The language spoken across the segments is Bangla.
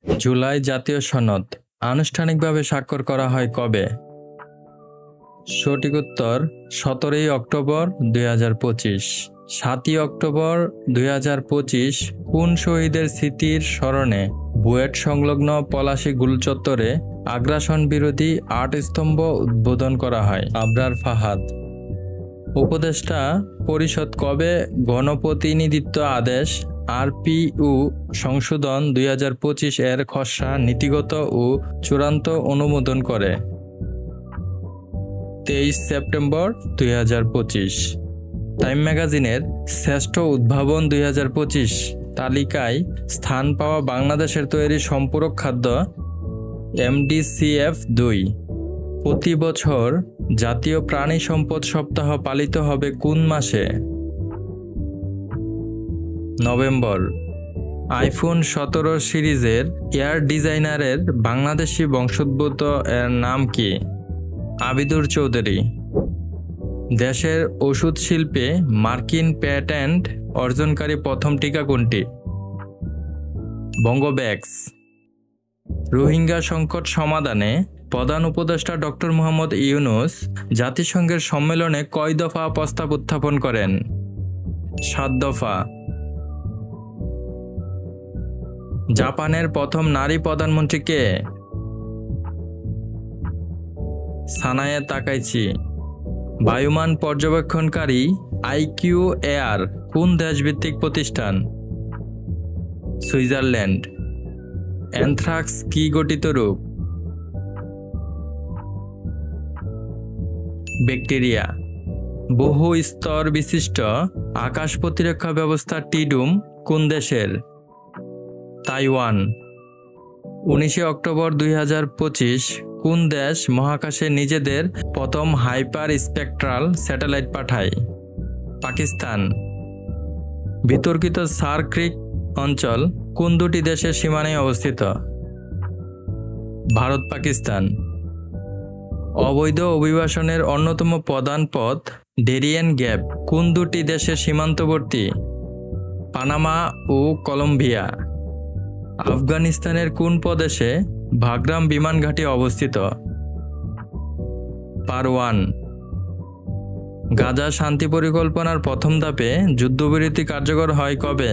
জুলাই জাতীয় সনদ আনুষ্ঠানিকভাবে স্বাক্ষর করা হয় কবে? সঠিক উত্তর 17 অক্টোবর 2025। 7 অক্টোবর 2025 কোন শহীদের স্মৃতির স্মরণে বুয়েট সংলগ্ন পলাশী গুলচত্বরে আগ্রাসন বিরোধী 8 স্তম্ভ উদ্বোধন করা হয়? আবরার ফাহাদ। উপদেষ্টা পরিষদ কবে গণপ্রতিনিধিত্ব আদেশ আরপিইউ সংশোধন 2025 এর খসড়া নীতিগত ও চূড়ান্ত অনুমোদন করে? 23 সেপ্টেম্বর 2025। টাইম ম্যাগাজিনের শ্রেষ্ঠ উদ্ভাবন 2025 তালিকায় স্থান পাওয়া বাংলাদেশের তৈরি সম্পূরক খাদ্য MDCF-2। প্রতি বছর জাতীয় প্রাণী সম্পদ সপ্তাহ পালিত হবে কোন মাসে? নভেম্বর। আইফোন 17 সিরিজের এয়ার ডিজাইনারের বাংলাদেশি বংশোদ্ভূত এর নাম কি? আবিদুর চৌধুরী। দেশের ওষুধ শিল্পে মার্কিন প্যাটেন্ট অর্জনকারী প্রথম টিকা কোনটি? বঙ্গব্যাক্স। রোহিঙ্গা সংকট সমাধানে প্রধান উপদেষ্টা ডক্টর মোহাম্মদ ইউনূস জাতিসংঘের সম্মেলনে কয় দফা প্রস্তাব উত্থাপন করেন? 7 দফা। জাপানের প্রথম নারী প্রধানমন্ত্রী কে? Sanae Takaichi. বায়ুমান পর্যবেক্ষণকারী আইকিউ এয়ার কোন দেশভিত্তিক প্রতিষ্ঠান? সুইজারল্যান্ড। অ্যানথ্রাক্স কি গঠিত রোগ? ব্যাকটেরিয়া। বহু স্তর বিশিষ্ট আকাশ প্রতিরক্ষা ব্যবস্থা টিডুম কোন দেশের? তাইওয়ান। 19 অক্টোবর 2025 কোন দেশ মহাকাশে নিজেদের প্রথম হাইপার স্পেকট্রাল স্যাটেলাইট পাঠায়? পাকিস্তান। বিতর্কিত সার ক্রিক অঞ্চল কোন দুটি দেশের সীমানায় অবস্থিত? ভারত পাকিস্তান। অবৈধ অভিবাসনের অন্যতম প্রধান পথ ডেরিয়েন গ্যাপ কোন দুটি দেশের সীমান্তবর্তী? পানামা ও কলম্বিয়া। আফগানিস্তানের কোন প্রদেশে বাগরাম বিমান ঘাঁটি অবস্থিত? পারওয়ান। গাজা শান্তি পরিকল্পনার প্রথম ধাপে যুদ্ধবিরতি কার্যকর হয় কবে?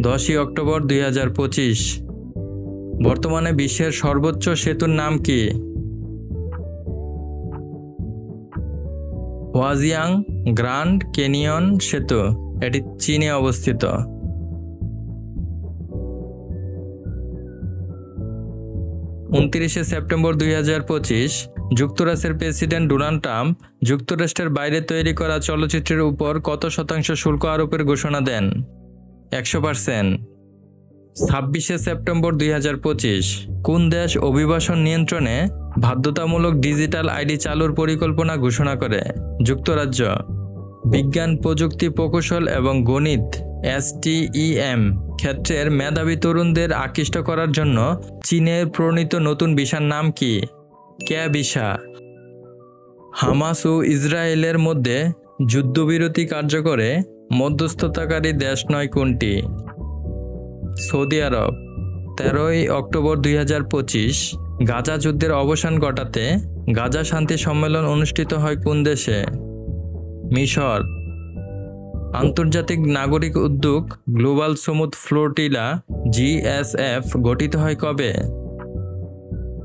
10 অক্টোবর 2025। বর্তমানে বিশ্বের সর্বোচ্চ সেতুর নাম কি? ওয়াজিয়াং গ্র্যান্ড ক্যানিয়ন সেতু, এটি চীনে অবস্থিত। 29 সেপ্টেম্বর 2025 যুক্তরাষ্ট্রের প্রেসিডেন্ট ডোনাল্ড ট্রাম্প যুক্তরাষ্ট্রের বাইরে তৈরি করা চলচ্চিত্রের উপর কত শতাংশ শুল্ক আরোপের ঘোষণা দেন? 100%। 26 সেপ্টেম্বর 2025 কোন দেশ অভিবাসন নিয়ন্ত্রণে বাধ্যতামূলক ডিজিটাল আইডি চালুর পরিকল্পনা ঘোষণা করে? যুক্তরাজ্য। বিজ্ঞান প্রযুক্তি প্রকৌশল এবং গণিত STEM ক্ষেত্রের মেধাবী তরুণদের আকৃষ্ট করার জন্য চীনের প্রণীত নতুন ভিসার নাম কি? কে ভিসা। হামাস ও ইসরায়েলের মধ্যে যুদ্ধবিরতি কার্যকরে মধ্যস্থতাকারী দেশ নয় কোনটি? সৌদি আরব। 13 অক্টোবর 2025 গাজা যুদ্ধের অবসান ঘটাতে গাজা শান্তি সম্মেলন অনুষ্ঠিত হয় কোন দেশে? মিশর। আন্তর্জাতিক নাগরিক উদ্যোগ গ্লোবাল সমুদ্র ফ্লোটিলা GSF গঠিত হয় কবে?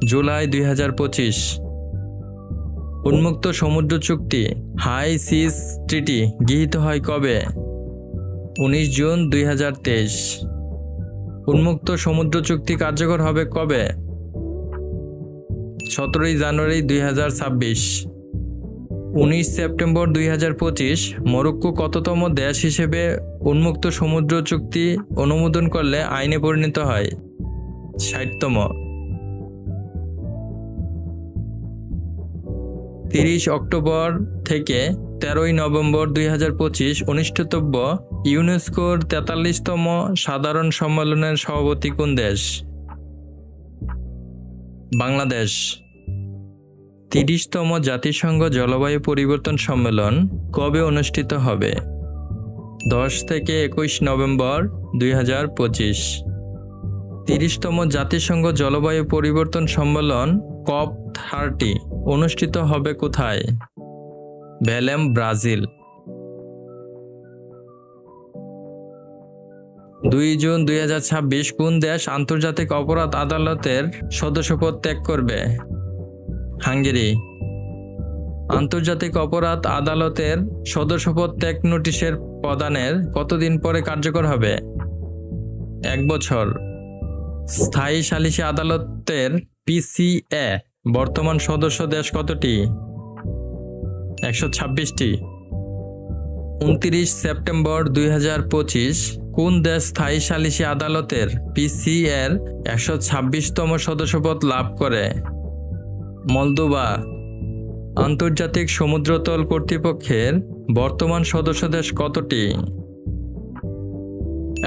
জুলাই 2025। উন্মুক্ত সমুদ্র চুক্তি হাই সিজ ট্রিটি গৃহীত হয় কবে? 19 জুন 2023। উন্মুক্ত সমুদ্র চুক্তি কার্যকর হবে কবে? 17 জানুয়ারি 2026। 19 সেপ্টেম্বর 2025 মরক্কো কততম দেশ হিসেবে উন্মুক্ত সমুদ্র চুক্তি অনুমোদন করলে আইনে পরিণত হয়? 60তম। 30 অক্টোবর থেকে 13 নভেম্বর 2025 অনুষ্ঠিতব্য ইউনেস্কোর 43তম সাধারণ সম্মেলনের সভাপতি কোন দেশ? বাংলাদেশ। 30তম জাতিসংঘ জলবায়ু পরিবর্তন সম্মেলন কবে অনুষ্ঠিত হবে? 10 থেকে 21 নভেম্বর 2025। 30তম জাতিসংঘ জলবায়ু পরিবর্তন সম্মেলন COP30 অনুষ্ঠিত হবে কোথায়? Belém, Brazil. 2 জুন 2026 কোন দেশ আন্তর্জাতিক অপরাধ আদালতের সদস্যপদ ত্যাগ করবে? হাঙ্গেরি। আন্তর্জাতিক অপরাধ আদালতের সদস্যপদ ত্যাগ নোটিশের প্রদানের কতদিন পরে কার্যকর হবে? 1 বছর। স্থায়ী সালিসি আদালতের PCA বর্তমান সদস্য দেশ কতটি? 126টি। 29 সেপ্টেম্বর 2025 কোন দেশ স্থায়ী সালিসি আদালতের PCA-র 126তম সদস্যপদ লাভ করে? মলদোভা। আন্তর্জাতিক সমুদ্রতল কর্তৃপক্ষের বর্তমান সদস্য দেশ কতটি?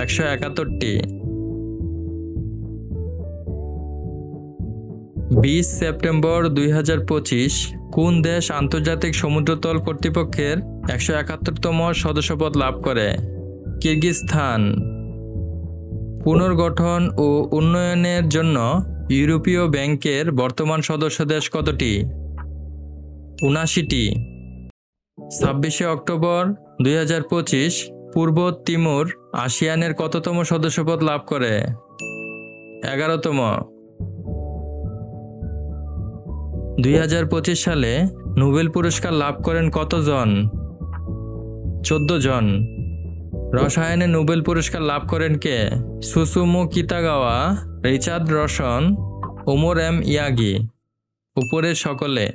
171টি। 20 সেপ্টেম্বর 2025 কোন দেশ আন্তর্জাতিক সমুদ্রতল কর্তৃপক্ষের 171তম সদস্যপদ লাভ করে? কিরগিজস্তান। পুনর্গঠন ও উন্নয়নের জন্য ইউরোপীয় ব্যাংকের বর্তমান সদস্য দেশ কতটি? 79টি। 26 অক্টোবর 2025 পূর্ব তিমুর আসিয়ানের কততম সদস্যপদ লাভ করে? 11তম। 2025 সালে নোবেল পুরস্কার লাভ করেন কতজন? 14 জন। রসায়নে নোবেল পুরস্কার লাভ করেন কে? Susumu Kitagawa, Richard Robson, Omar M Yaghi. উপরের সকলে।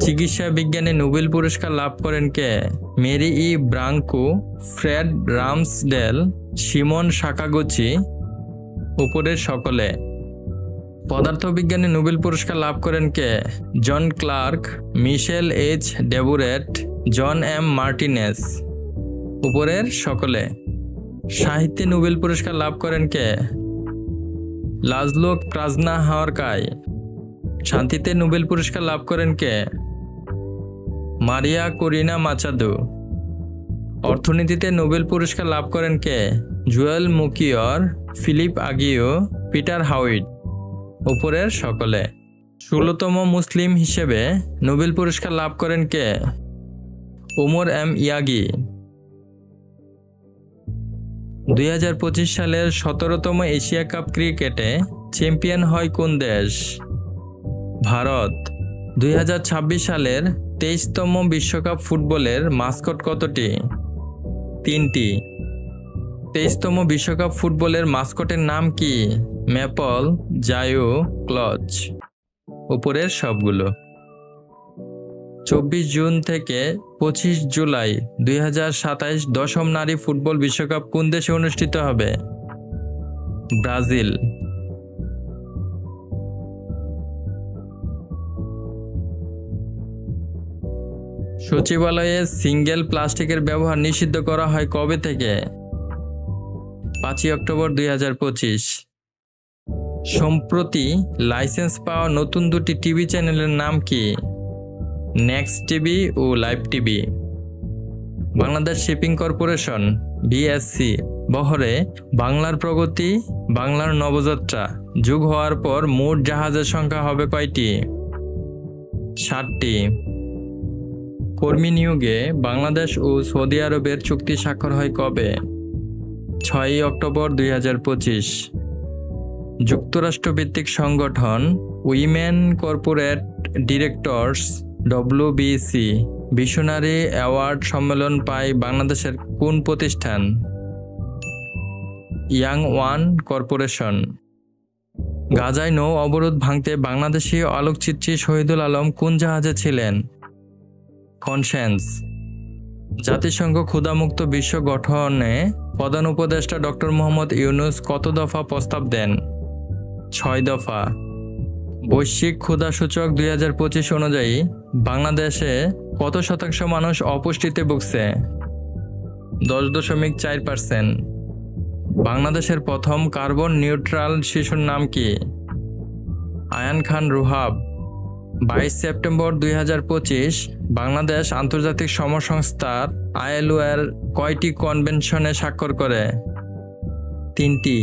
চিকিৎসা বিজ্ঞানে নোবেল পুরস্কার লাভ করেন কে? Mary E Brunkow, Fred Ramsdell, Shimon Sakaguchi. উপরের সকলে। পদার্থবিজ্ঞানে নোবেল পুরস্কার লাভ করেন কে? John Clarke, Michel H Devoret, John M Martinis. উপরের সকলে। সাহিত্যে নোবেল পুরস্কার লাভ করেন কে? লাজলো ক্রাজনাহারকাই। শান্তিতে নোবেল পুরস্কার লাভ করেন কে? মারিয়া করিনা মাচাদো। অর্থনীতিতে নোবেল পুরস্কার লাভ করেন কে? Joel Mokyr, Philippe Aghion, Peter Howitt. উপরের সকলে। 16তম মুসলিম হিসেবে নোবেল পুরস্কার লাভ করেন কে? Omar M Yagi. 2025 সালের 17তম এশিয়া কাপ ক্রিকেটে চ্যাম্পিয়ন হয় কোন দেশ? ভারত। 2026 সালের 23তম বিশ্বকাপ ফুটবলের মাস্কট কতটি? 3টি। 23তম বিশ্বকাপ ফুটবলের মাস্কটের নাম কি? ম্যাপল, জায়ু, ক্লচ। উপরের সবগুলো। 24 জুন থেকে 25 জুলাই 2027 দশম নারী ফুটবল বিশ্বকাপ কোন দেশে অনুষ্ঠিত হবে? ব্রাজিল। সচিবালয়ে সিঙ্গেল প্লাস্টিকের ব্যবহার নিষিদ্ধ করা হয় কবে থেকে? 5 অক্টোবর 2025। সম্প্রতি লাইসেন্স পাওয়া নতুন 2টি টিভি চ্যানেলের নাম কি? নেক্সট টিভি ও live TV. Bangladesh shipping corporation BSC বহরে বাংলার প্রগতি, বাংলার নবযাত্রা যুগ হওয়ার পর মোট জাহাজের সংখ্যা হবে কয়টি? 7টি। কর্মী নিয়োগে বাংলাদেশ ও সৌদি আরবের চুক্তি স্বাক্ষর হয় কবে? 6 অক্টোবর 2025। যুক্তরাষ্ট্রভিত্তিক সংগঠন women corporate directors WBC visionary award সম্মেলন পায় বাংলাদেশের কোন প্রতিষ্ঠান? Young one corporation. গাজায় নৌ অবরোধ ভাঙতে বাংলাদেশি আলোকচিত্রী শহীদুল আলম কোন জাহাজে ছিলেন? কনসেন্স। জাতিসংঘ ক্ষুধামুক্ত বিশ্ব গঠনে প্রধান উপদেষ্টা ডক্টর মোহাম্মদ ইউনূস কত দফা প্রস্তাব দেন? 6 দফা। বৈশ্বিক ক্ষুধা সূচক 2025 অনুযায়ী বাংলাদেশে কত শতাংশ মানুষ অপুষ্টিতে ভুগছে? 10.4%। বাংলাদেশের প্রথম কার্বন নিউট্রাল শিশুর নাম কি? আয়ান খান রুহাব। 22 সেপ্টেম্বর 2025 বাংলাদেশ আন্তর্জাতিক শ্রম সংস্থার ILO এর কয়টি কনভেনশনে স্বাক্ষর করে? 3টি।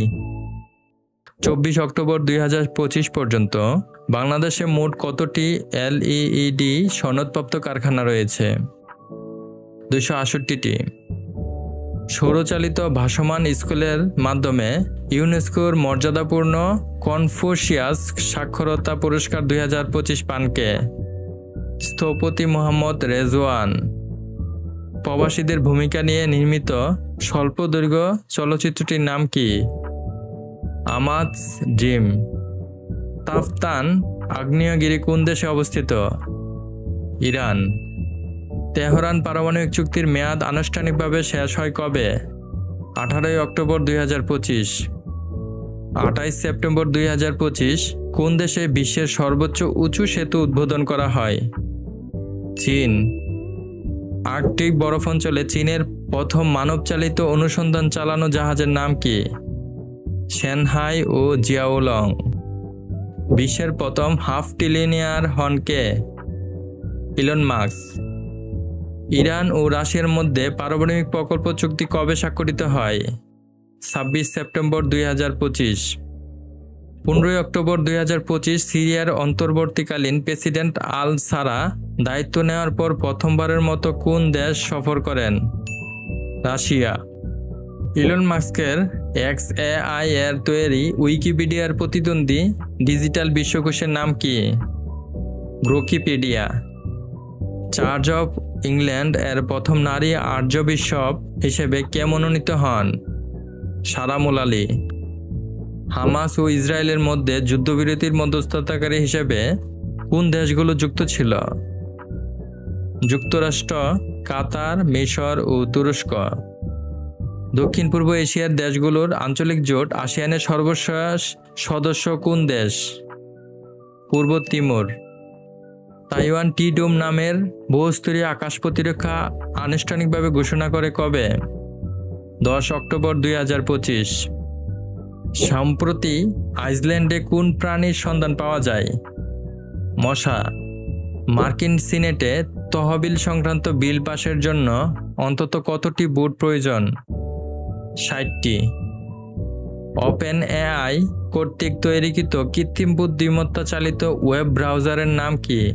24 অক্টোবর 2025 পর্যন্ত বাংলাদেশে মোট কতটি এলইডি সনদপ্রাপ্ত কারখানা রয়েছে? 268টি। সৌরচালিত ভাসমান স্কুলের মাধ্যমে ইউনেস্কোর মর্যাদাপূর্ণ কনফুসিয়াস সাক্ষরতা পুরস্কার 2025 পান কে? স্থপতি মোহাম্মদ রেজওয়ান। প্রবাসীদের ভূমিকা নিয়ে নির্মিত স্বল্পদৈর্ঘ্য চলচ্চিত্রটির নাম কি? আমাজ ড্রিম। তাফতান আগ্নেয়গিরি কোন দেশে অবস্থিত? ইরান। তেহরান পারমাণবিক চুক্তির মেয়াদ আনুষ্ঠানিকভাবে শেষ হয় কবে? 18 অক্টোবর 2025। 28 সেপ্টেম্বর 2025 কোন দেশে বিশ্বের সর্বোচ্চ উঁচু সেতু উদ্বোধন করা হয়? চীন। আর্কটিক বরফ অঞ্চলে চীনের প্রথম মানবচালিত অনুসন্ধান চালানো জাহাজের নাম কি? সাংহাই ও জিয়াওলং। বিশ্বের প্রথম হাফ ট্রিলিয়নিয়ার হন কে? Elon Musk. ইরান ও রাশিয়ার মধ্যে পারমাণবিক প্রকল্প চুক্তি কবে স্বাক্ষরিত হয়? 26 সেপ্টেম্বর 2025। 15 অক্টোবর 2025 সিরিয়ার অন্তর্বর্তীকালীন প্রেসিডেন্ট আল সারা দায়িত্ব নেওয়ার পর প্রথমবারের মতো কোন দেশ সফর করেন? রাশিয়া। ইলন মাস্কের XAI এর তৈরি উইকিপিডিয়ার প্রতিদ্বন্দ্বী ডিজিটাল বিশ্বকোষের নাম কি? গ্রোকিপিডিয়া। চার্চ অফ ইংল্যান্ড এর প্রথম নারী আর্চবিশপ হিসেবে কে মনোনীত হন? সারা মুলালি। হামাস ও ইসরায়েলের মধ্যে যুদ্ধবিরতির মধ্যস্থতাকারী হিসেবে কোন দেশগুলো যুক্ত ছিল? যুক্তরাষ্ট্র, কাতার, মিশর ও তুরস্ক। দক্ষিণ পূর্ব এশিয়ার দেশগুলোর আঞ্চলিক জোট আসিয়ানের সর্বশেষ সদস্য কোন দেশ? পূর্ব তিমুর। তাইওয়ান টি ডোম নামের বহুস্তরীয় আকাশ প্রতিরক্ষা আনুষ্ঠানিকভাবে ঘোষণা করে কবে? 10 অক্টোবর 2025। সম্প্রতি আইসল্যান্ডে কোন প্রাণীর সন্ধান পাওয়া যায়? মশা। মার্কিন সিনেটে তহবিল সংক্রান্ত বিল পাশের জন্য অন্তত কতটি ভোট প্রয়োজন? 60টি। ওপেনএআই কর্তৃক তৈরিকৃত কৃত্রিম বুদ্ধিমত্তা চালিত ওয়েব ব্রাউজারের নাম কি?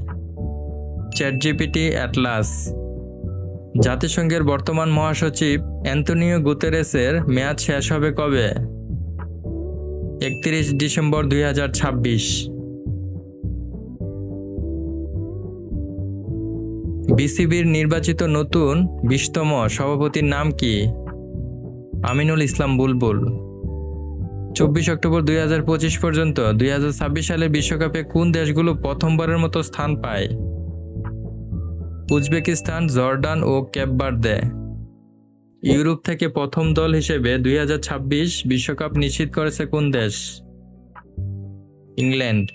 ChatGPT Atlas. জাতিসংঘের বর্তমান মহাসচিব অ্যান্তোনিও গুতেরেসের মেয়াদ শেষ হবে কবে? 31 ডিসেম্বর 2026। বিসিবির নির্বাচিত নতুন 20তম সভাপতির নাম কি? আমিনুল ইসলাম বুলবুল। 24 অক্টোবর 2025 পর্যন্ত 2026 সালের বিশ্বকাপে কোন দেশগুলো প্রথমবারের মতো স্থান পায়? উজবেকিস্তান, জর্ডান ও কেপ ভার্দে। ইউরোপ থেকে প্রথম দল হিসেবে 2026 বিশ্বকাপ নিশ্চিত করেছে কোন দেশ? ইংল্যান্ড।